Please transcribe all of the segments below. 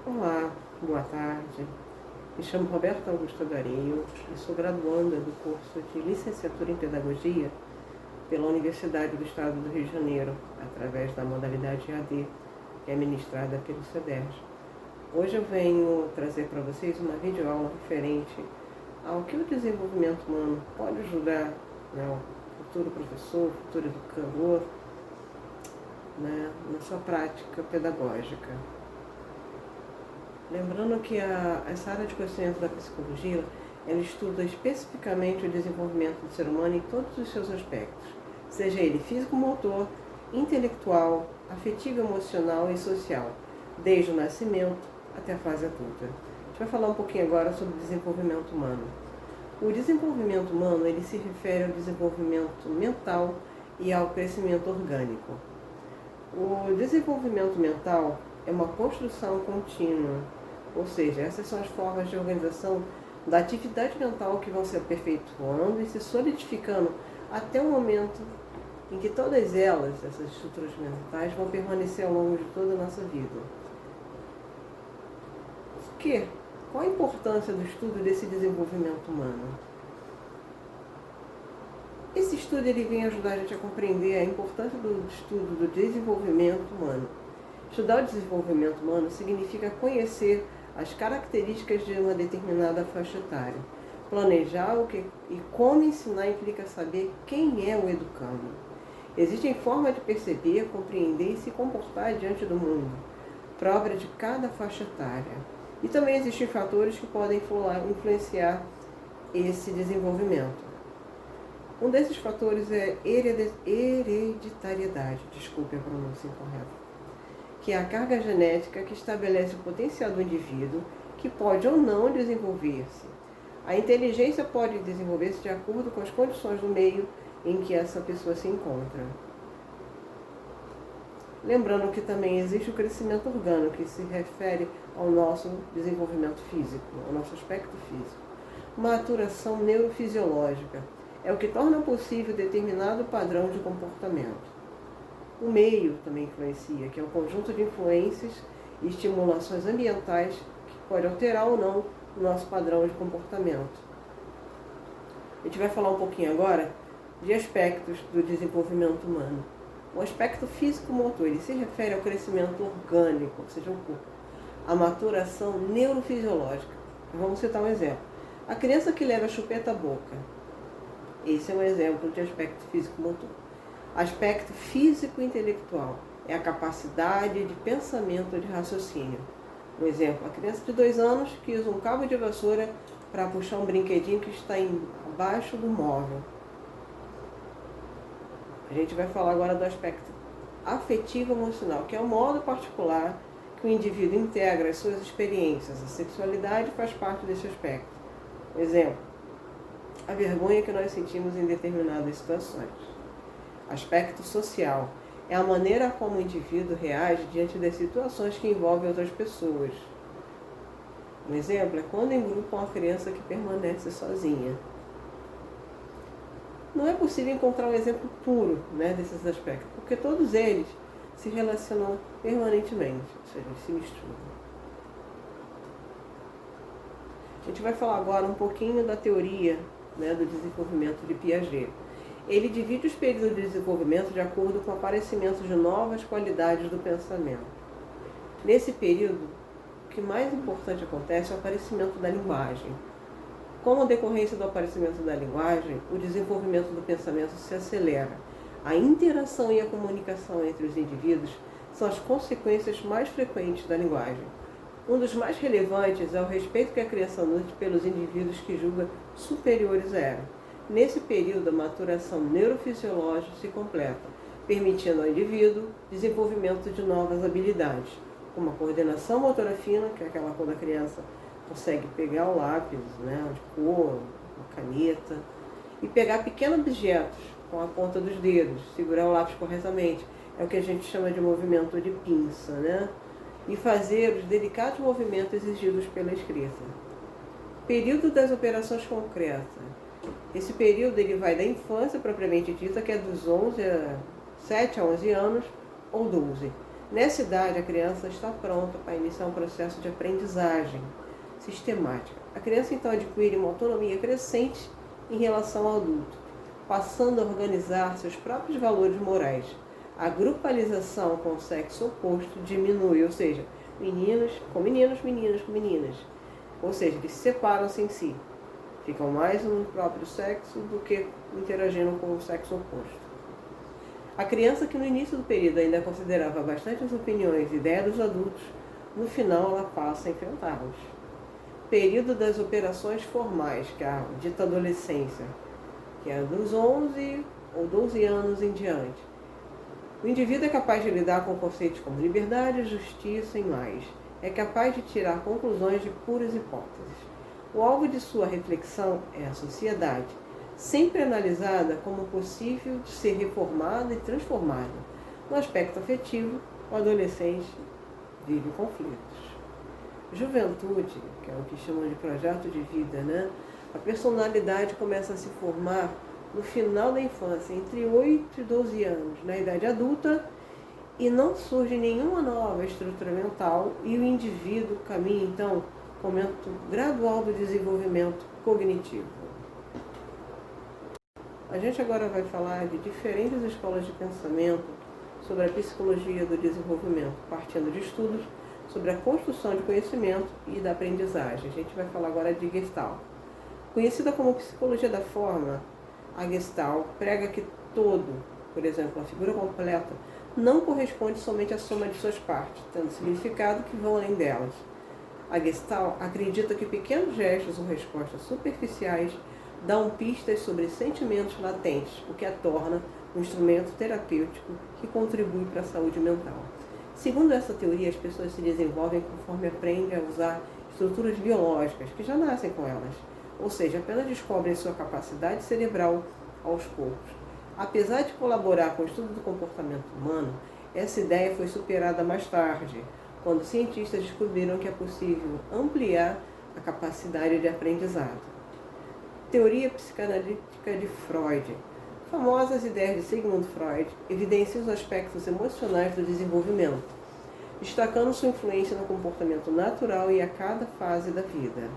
Olá, boa tarde. Me chamo Roberta Augusta Garinho e sou graduanda do curso de Licenciatura em Pedagogia pela Universidade do Estado do Rio de Janeiro, através da modalidade EAD, que é ministrada pelo CEDERJ. Hoje eu venho trazer para vocês uma videoaula referente ao que o desenvolvimento humano pode ajudar, né, o futuro professor, o futuro educador, né, na sua prática pedagógica. Lembrando que essa área de conhecimento da psicologia, ela estuda especificamente o desenvolvimento do ser humano em todos os seus aspectos, seja ele físico-motor, intelectual, afetivo-emocional e social, desde o nascimento até a fase adulta. A gente vai falar um pouquinho agora sobre o desenvolvimento humano. O desenvolvimento humano, ele se refere ao desenvolvimento mental e ao crescimento orgânico. O desenvolvimento mental é uma construção contínua, ou seja, essas são as formas de organização da atividade mental que vão se aperfeiçoando e se solidificando até o momento em que todas elas, essas estruturas mentais, vão permanecer ao longo de toda a nossa vida. Por quê? Qual a importância do estudo desse desenvolvimento humano? Esse estudo ele vem ajudar a gente a compreender a importância do estudo do desenvolvimento humano. Estudar o desenvolvimento humano significa conhecer as características de uma determinada faixa etária. Planejar o que e como ensinar implica saber quem é o educando. Existem formas de perceber, compreender e se comportar diante do mundo, própria de cada faixa etária. E também existem fatores que podem influenciar esse desenvolvimento. Um desses fatores é hereditariedade, desculpe a pronúncia incorreta, que é a carga genética que estabelece o potencial do indivíduo, que pode ou não desenvolver-se. A inteligência pode desenvolver-se de acordo com as condições do meio em que essa pessoa se encontra. Lembrando que também existe o crescimento orgânico, que se refere ao nosso desenvolvimento físico, ao nosso aspecto físico. Maturação neurofisiológica é o que torna possível determinado padrão de comportamento. O meio também influencia, que é um conjunto de influências e estimulações ambientais que pode alterar ou não o nosso padrão de comportamento. A gente vai falar um pouquinho agora de aspectos do desenvolvimento humano. O aspecto físico-motor, ele se refere ao crescimento orgânico, ou seja, o corpo. A maturação neurofisiológica. Vamos citar um exemplo. A criança que leva a chupeta à boca. Esse é um exemplo de aspecto físico-motor. Aspecto físico-intelectual é a capacidade de pensamento e de raciocínio. Um exemplo, a criança de 2 anos que usa um cabo de vassoura para puxar um brinquedinho que está embaixo do móvel. A gente vai falar agora do aspecto afetivo-emocional, que é o modo particular que o indivíduo integra as suas experiências. A sexualidade faz parte desse aspecto. Um exemplo, a vergonha que nós sentimos em determinadas situações. Aspecto social é a maneira como o indivíduo reage diante das situações que envolvem outras pessoas. Um exemplo é quando em grupo uma criança que permanece sozinha. Não é possível encontrar um exemplo puro, né, desses aspectos, porque todos eles se relacionam permanentemente, ou seja, eles se misturam. A gente vai falar agora um pouquinho da teoria, né, do desenvolvimento de Piaget. Ele divide os períodos de desenvolvimento de acordo com o aparecimento de novas qualidades do pensamento. Nesse período, o que mais importante acontece é o aparecimento da linguagem. Como decorrência do aparecimento da linguagem, o desenvolvimento do pensamento se acelera. A interação e a comunicação entre os indivíduos são as consequências mais frequentes da linguagem. Um dos mais relevantes é o respeito que a criança nutre pelos indivíduos que julga superiores a ela. Nesse período, a maturação neurofisiológica se completa, permitindo ao indivíduo desenvolvimento de novas habilidades, como a coordenação motora fina, que é aquela quando a criança consegue pegar o lápis, né, de cor, a caneta, e pegar pequenos objetos com a ponta dos dedos, segurar o lápis corretamente. É o que a gente chama de movimento de pinça, né? E fazer os delicados movimentos exigidos pela escrita. Período das operações concretas. Esse período ele vai da infância propriamente dita, que é dos 7 a 11 anos, ou 12. Nessa idade, a criança está pronta para iniciar um processo de aprendizagem sistemática. A criança então adquire uma autonomia crescente em relação ao adulto, passando a organizar seus próprios valores morais. A grupalização com o sexo oposto diminui, ou seja, meninos com meninos, meninas com meninas. Ou seja, eles separam-se em si. Ficam mais no próprio sexo do que interagindo com o sexo oposto. A criança que no início do período ainda considerava bastante as opiniões e ideias dos adultos, no final ela passa a enfrentá-los. Período das operações formais, que é a dita adolescência, que é dos 11 ou 12 anos em diante. O indivíduo é capaz de lidar com conceitos como liberdade, justiça e mais. É capaz de tirar conclusões de puras hipóteses. O alvo de sua reflexão é a sociedade, sempre analisada como possível de ser reformada e transformada. No aspecto afetivo, o adolescente vive conflitos. Juventude, que é o que chamam de projeto de vida, né? A personalidade começa a se formar no final da infância, entre 8 e 12 anos, na idade adulta, e não surge nenhuma nova estrutura mental e o indivíduo caminha, então, com o aumento gradual do desenvolvimento cognitivo. A gente agora vai falar de diferentes escolas de pensamento sobre a psicologia do desenvolvimento, partindo de estudos sobre a construção de conhecimento e da aprendizagem. A gente vai falar agora de Gestalt. Conhecida como psicologia da forma, a Gestalt prega que todo, por exemplo, a figura completa, não corresponde somente à soma de suas partes, tendo significado que vão além delas. A Gestalt acredita que pequenos gestos ou respostas superficiais dão pistas sobre sentimentos latentes, o que a torna um instrumento terapêutico que contribui para a saúde mental. Segundo essa teoria, as pessoas se desenvolvem conforme aprendem a usar estruturas biológicas, que já nascem com elas, ou seja, apenas descobrem sua capacidade cerebral aos poucos. Apesar de colaborar com o estudo do comportamento humano, essa ideia foi superada mais tarde, quando cientistas descobriram que é possível ampliar a capacidade de aprendizado. Teoria psicanalítica de Freud. Famosas ideias de Sigmund Freud evidenciam os aspectos emocionais do desenvolvimento, destacando sua influência no comportamento natural e a cada fase da vida.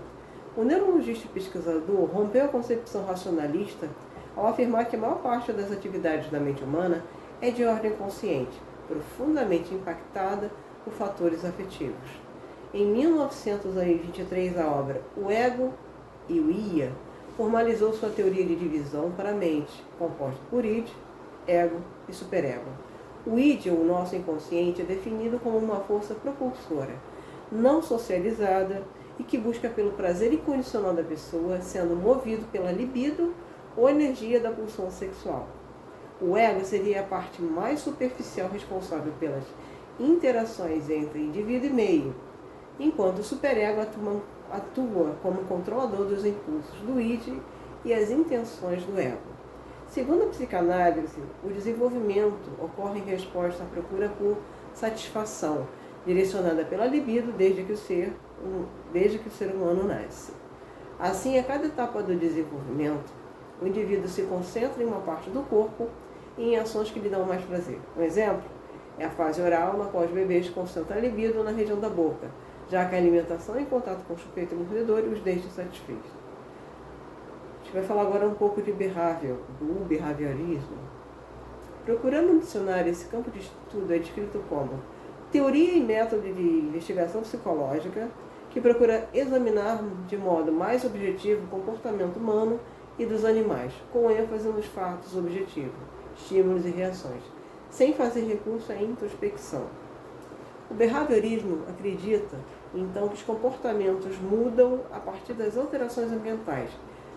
O neurologista e pesquisador rompeu a concepção racionalista ao afirmar que a maior parte das atividades da mente humana é de ordem consciente, profundamente impactada por fatores afetivos. Em 1923, a obra O Ego e o Ia formalizou sua teoria de divisão para a mente, composta por id, ego e superego. O id, o nosso inconsciente, é definido como uma força propulsora, não socializada e que busca pelo prazer incondicional da pessoa, sendo movido pela libido ou energia da pulsão sexual. O ego seria a parte mais superficial responsável pelas interações entre indivíduo e meio, enquanto o superego atua como controlador dos impulsos do id e as intenções do ego. Segundo a psicanálise, o desenvolvimento ocorre em resposta à procura por satisfação, direcionada pela libido desde que o ser humano nasce. Assim, a cada etapa do desenvolvimento, o indivíduo se concentra em uma parte do corpo e em ações que lhe dão mais prazer. Um exemplo é a fase oral, na qual os bebês concentram a libido na região da boca, já que a alimentação em contato com o chupeta e mordedor os deixa satisfeitos. A gente vai falar agora um pouco de do behaviorismo. Procurando no dicionário, esse campo de estudo é descrito como teoria e método de investigação psicológica que procura examinar de modo mais objetivo o comportamento humano e dos animais, com ênfase nos fatos objetivos, estímulos e reações, sem fazer recurso à introspecção. O behaviorismo acredita, então, que os comportamentos mudam a partir das alterações ambientais,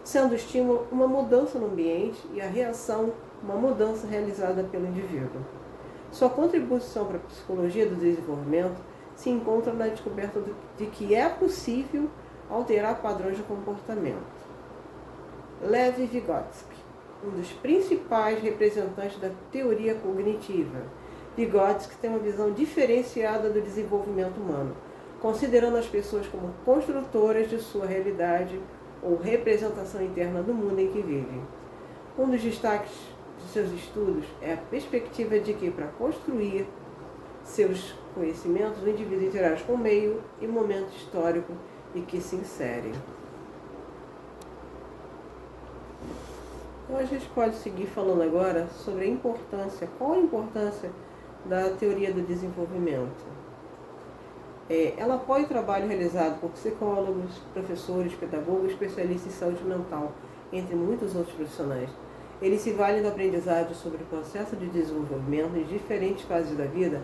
sendo o estímulo uma mudança no ambiente e a reação uma mudança realizada pelo indivíduo. Sua contribuição para a psicologia do desenvolvimento se encontra na descoberta de que é possível alterar padrões de comportamento. Lev Vygotsky, um dos principais representantes da teoria cognitiva. Vygotsky tem uma visão diferenciada do desenvolvimento humano, considerando as pessoas como construtoras de sua realidade ou representação interna do mundo em que vivem. Um dos destaques de seus estudos é a perspectiva de que, para construir seus conhecimentos, o indivíduo interage com o meio e momento histórico em que se insere. Então a gente pode seguir falando agora sobre a importância, qual a importância da teoria do desenvolvimento. Ela apoia o trabalho realizado por psicólogos, professores, pedagogos, especialistas em saúde mental, entre muitos outros profissionais. Eles se valem do aprendizado sobre o processo de desenvolvimento em diferentes fases da vida,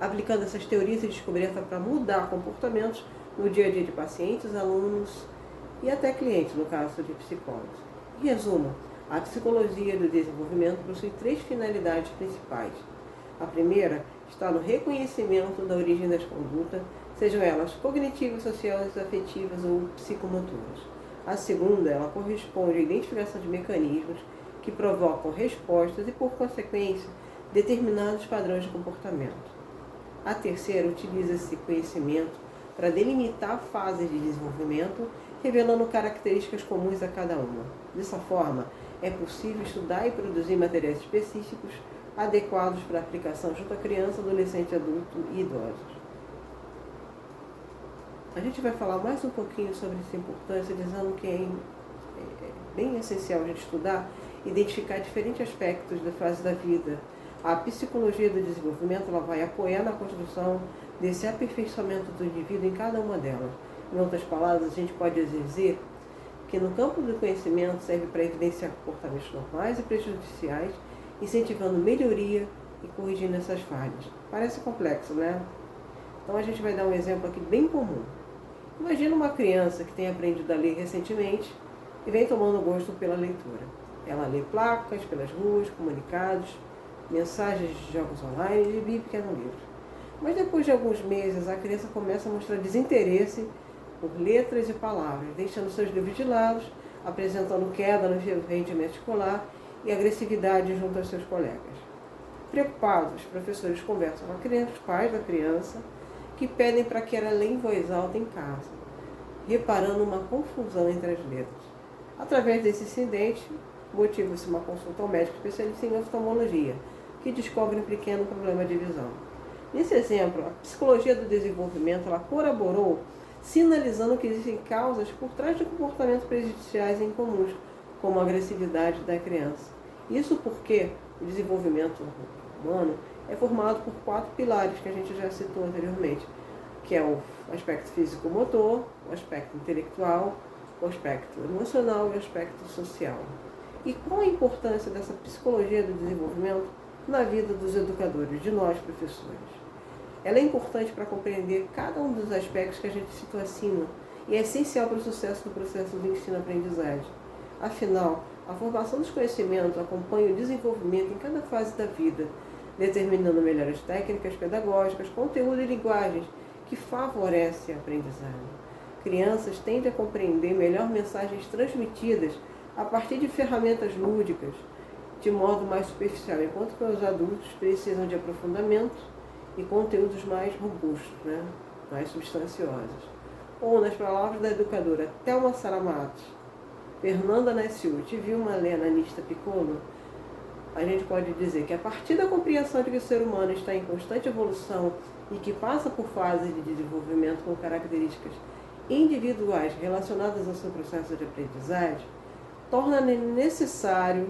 aplicando essas teorias e descobertas para mudar comportamentos no dia a dia de pacientes, alunos e até clientes, no caso de psicólogos. Em resumo, a psicologia do desenvolvimento possui 3 finalidades principais. A primeira está no reconhecimento da origem das condutas, sejam elas cognitivas, sociais, afetivas ou psicomotoras. A segunda, ela corresponde à identificação de mecanismos que provocam respostas e, por consequência, determinados padrões de comportamento. A terceira utiliza esse conhecimento para delimitar fases de desenvolvimento, revelando características comuns a cada uma. Dessa forma, é possível estudar e produzir materiais específicos adequados para aplicação junto à criança, adolescente, adulto e idosos. A gente vai falar mais um pouquinho sobre essa importância, dizendo que é bem essencial a gente estudar e identificar diferentes aspectos da fase da vida. A psicologia do desenvolvimento ela vai apoiar na construção desse aperfeiçoamento do indivíduo em cada uma delas. Em outras palavras, a gente pode dizer que no campo do conhecimento serve para evidenciar comportamentos normais e prejudiciais, incentivando melhoria e corrigindo essas falhas. Parece complexo, né? Então a gente vai dar um exemplo aqui bem comum. Imagina uma criança que tem aprendido a ler recentemente e vem tomando gosto pela leitura. Ela lê placas pelas ruas, comunicados, mensagens de jogos online e de pequeno livro. Mas depois de alguns meses, a criança começa a mostrar desinteresse por letras e palavras, deixando seus livros de lado, apresentando queda no rendimento escolar e agressividade junto aos seus colegas. Preocupados, os professores conversam com a criança, os pais da criança, que pedem para que ela leia em voz alta em casa, reparando uma confusão entre as letras. Através desse incidente, motiva-se uma consulta ao médico especialista em oftalmologia, que descobre um pequeno problema de visão. Nesse exemplo, a psicologia do desenvolvimento ela colaborou, sinalizando que existem causas por trás de comportamentos prejudiciais incomuns, como a agressividade da criança. Isso porque o desenvolvimento humano é formado por 4 pilares que a gente já citou anteriormente, que é o aspecto físico-motor, o aspecto intelectual, o aspecto emocional e o aspecto social. E qual a importância dessa psicologia do desenvolvimento na vida dos educadores, de nós professores? Ela é importante para compreender cada um dos aspectos que a gente citou acima e é essencial para o sucesso do processo de ensino-aprendizagem. Afinal, a formação dos conhecimentos acompanha o desenvolvimento em cada fase da vida, determinando melhores técnicas pedagógicas, conteúdo e linguagens que favorecem a aprendizagem. Crianças tendem a compreender melhor mensagens transmitidas a partir de ferramentas lúdicas, de modo mais superficial, enquanto que os adultos precisam de aprofundamento e conteúdos mais robustos, mais substanciosos. Ou, nas palavras da educadora Thelma Saramatos, Fernanda Nasciuti e Vilma Lena Nista Piccolo, a gente pode dizer que a partir da compreensão de que o ser humano está em constante evolução e que passa por fases de desenvolvimento com características individuais relacionadas ao seu processo de aprendizagem, torna necessário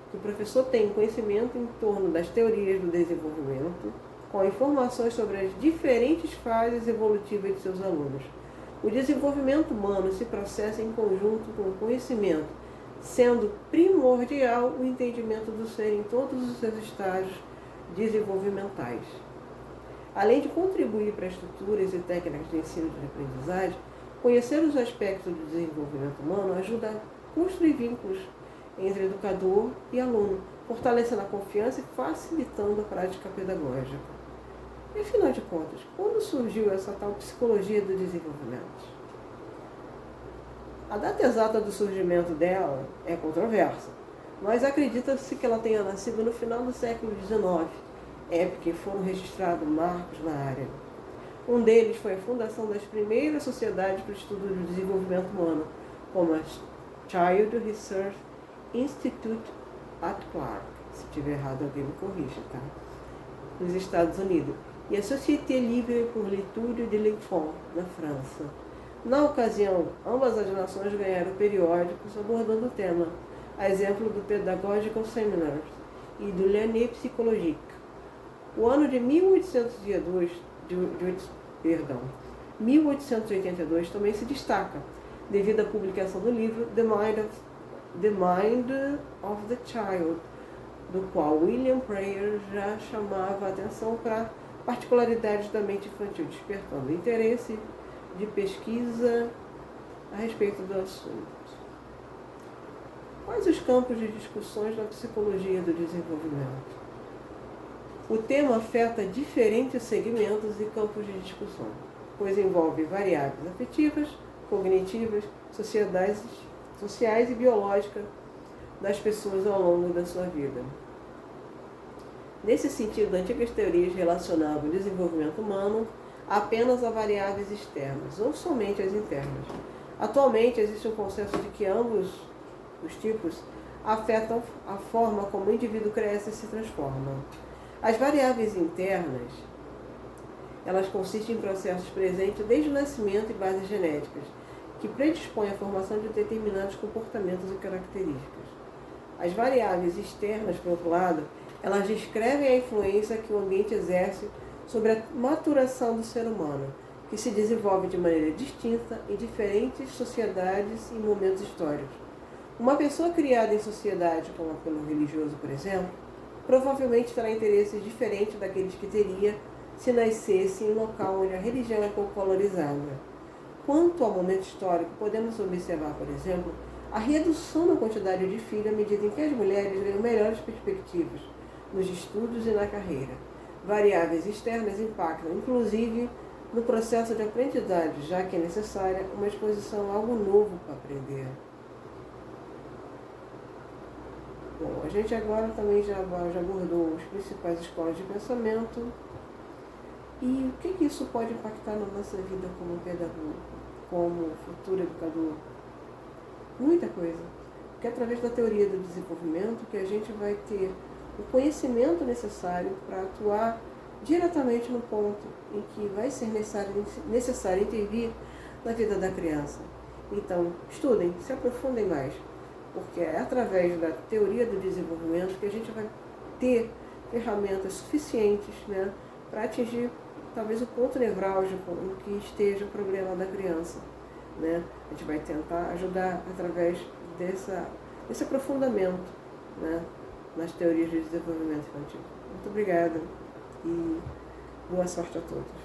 que o professor tenha conhecimento em torno das teorias do desenvolvimento, com informações sobre as diferentes fases evolutivas de seus alunos. O desenvolvimento humano se processa em conjunto com o conhecimento, sendo primordial o entendimento do ser em todos os seus estágios desenvolvimentais. Além de contribuir para estruturas e técnicas de ensino e de aprendizagem, conhecer os aspectos do desenvolvimento humano ajuda a construir vínculos entre educador e aluno, fortalecendo a confiança e facilitando a prática pedagógica. E, afinal de contas, quando surgiu essa tal psicologia do desenvolvimento? A data exata do surgimento dela é controversa, mas acredita-se que ela tenha nascido no final do século XIX, época em que foram registrados marcos na área. Um deles foi a fundação das primeiras sociedades para o estudo do desenvolvimento humano, como a Child Research Institute at Clark. Se estiver errado, alguém me corrige, tá? Nos Estados Unidos. e a Société Libre pour l'Étude de l'Enfant, na França. Na ocasião, ambas as nações ganharam periódicos abordando o tema, a exemplo do Pedagogical Seminars e do L'Année Psychologique. O ano de 1882 também se destaca, devido à publicação do livro The Mind of the Child, do qual William Pryor já chamava a atenção para particularidades da mente infantil, despertando interesse de pesquisa a respeito do assunto. Quais os campos de discussões da psicologia do desenvolvimento? O tema afeta diferentes segmentos e campos de discussão, pois envolve variáveis afetivas, cognitivas, sociais e biológicas das pessoas ao longo da sua vida. Nesse sentido, antigas teorias relacionavam o desenvolvimento humano apenas a variáveis externas, ou somente as internas. Atualmente, existe um consenso de que ambos os tipos afetam a forma como o indivíduo cresce e se transforma. As variáveis internas, elas consistem em processos presentes desde o nascimento e bases genéticas, que predispõem à formação de determinados comportamentos e características. As variáveis externas, por outro lado, elas descrevem a influência que o ambiente exerce sobre a maturação do ser humano, que se desenvolve de maneira distinta em diferentes sociedades e momentos históricos. Uma pessoa criada em sociedade com um apelo religioso, por exemplo, provavelmente terá interesses diferentes daqueles que teria se nascesse em um local onde a religião é pouco valorizada. Quanto ao momento histórico, podemos observar, por exemplo, a redução na quantidade de filhos à medida em que as mulheres ganham melhores perspectivas nos estudos e na carreira. Variáveis externas impactam, inclusive, no processo de aprendizagem, já que é necessária uma exposição a algo novo para aprender. Bom, a gente agora também já abordou as principais escolas de pensamento e o que isso pode impactar na nossa vida como pedagogo, como futuro educador. Muita coisa, porque é através da teoria do desenvolvimento que a gente vai ter o conhecimento necessário para atuar diretamente no ponto em que vai ser necessário intervir na vida da criança. Então, estudem, se aprofundem mais, porque é através da teoria do desenvolvimento que a gente vai ter ferramentas suficientes, né, para atingir talvez o ponto nevrálgico em que esteja o problema da criança. Né? A gente vai tentar ajudar através desse aprofundamento, né, nas teorias de desenvolvimento infantil. Muito obrigada e boa sorte a todos.